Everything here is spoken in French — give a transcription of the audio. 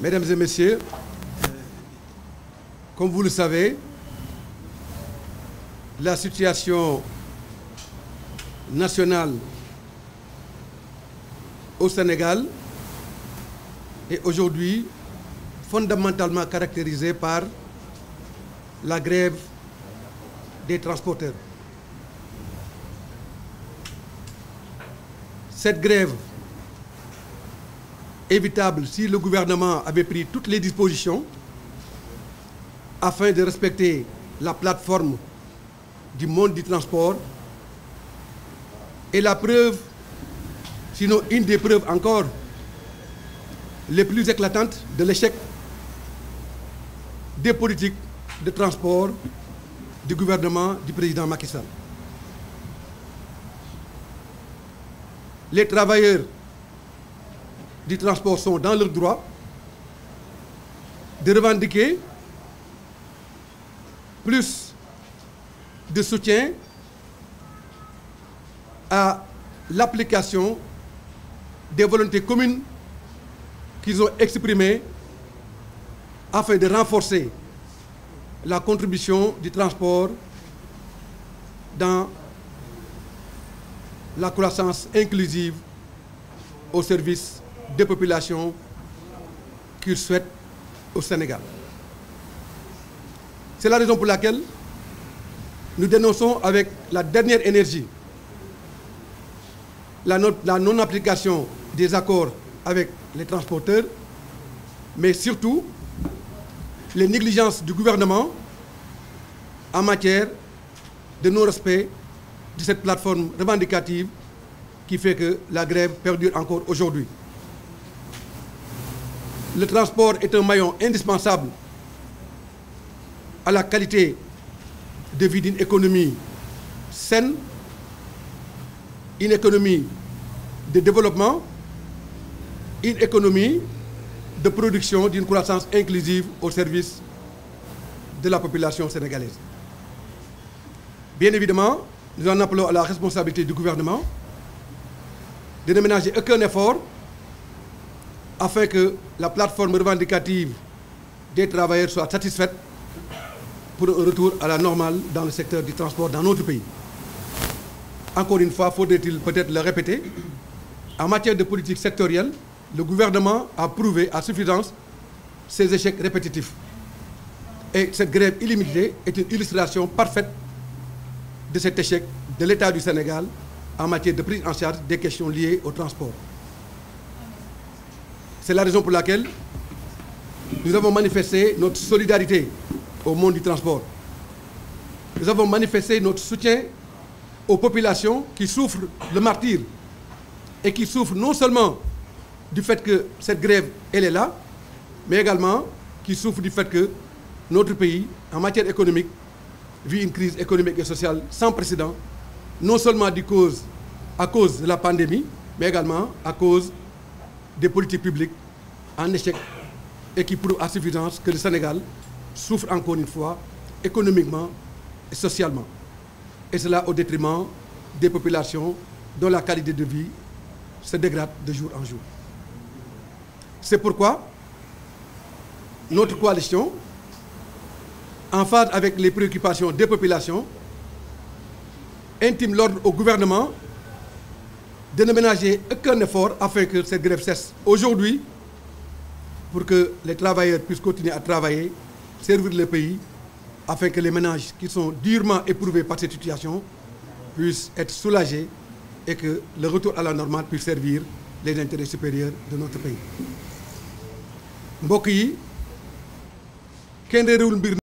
Mesdames et messieurs, comme vous le savez, la situation nationale au Sénégal est aujourd'hui fondamentalement caractérisée par la grève des transporteurs. Cette grève, évitable si le gouvernement avait pris toutes les dispositions afin de respecter la plateforme du monde du transport, est la preuve, sinon une des preuves encore les plus éclatantes de l'échec des politiques de transport du gouvernement du président Macky Sall. Les travailleurs du transport sont dans leur droit de revendiquer plus de soutien à l'application des volontés communes qu'ils ont exprimées afin de renforcer la contribution du transport dans la croissance inclusive au service des populations qu'ils souhaitent au Sénégal. C'est la raison pour laquelle nous dénonçons avec la dernière énergie la non-application des accords avec les transporteurs, mais surtout les négligences du gouvernement en matière de non-respect de cette plateforme revendicative qui fait que la grève perdure encore aujourd'hui. Le transport est un maillon indispensable à la qualité de vie d'une économie saine, une économie de développement, une économie de production d'une croissance inclusive au service de la population sénégalaise. Bien évidemment, nous en appelons à la responsabilité du gouvernement de ne ménager aucun effort afin que la plateforme revendicative des travailleurs soit satisfaite pour un retour à la normale dans le secteur du transport dans notre pays. Encore une fois, faudrait-il peut-être le répéter, en matière de politique sectorielle, le gouvernement a prouvé à suffisance ses échecs répétitifs. Et cette grève illimitée est une illustration parfaite de cet échec de l'État du Sénégal en matière de prise en charge des questions liées au transport. C'est la raison pour laquelle nous avons manifesté notre solidarité au monde du transport. Nous avons manifesté notre soutien aux populations qui souffrent le martyre et qui souffrent non seulement du fait que cette grève, elle est là, mais également qui souffrent du fait que notre pays, en matière économique, vit une crise économique et sociale sans précédent, non seulement à cause de la pandémie, mais également à cause des politiques publiques en échec et qui prouvent à suffisance que le Sénégal souffre encore une fois économiquement et socialement. Et cela au détriment des populations dont la qualité de vie se dégrade de jour en jour. C'est pourquoi notre coalition, en phase avec les préoccupations des populations, intime l'ordre au gouvernement de ne ménager aucun effort afin que cette grève cesse aujourd'hui pour que les travailleurs puissent continuer à travailler, servir le pays, afin que les ménages qui sont durement éprouvés par cette situation puissent être soulagés et que le retour à la normale puisse servir les intérêts supérieurs de notre pays. mbokk yi kenn réerewul mbir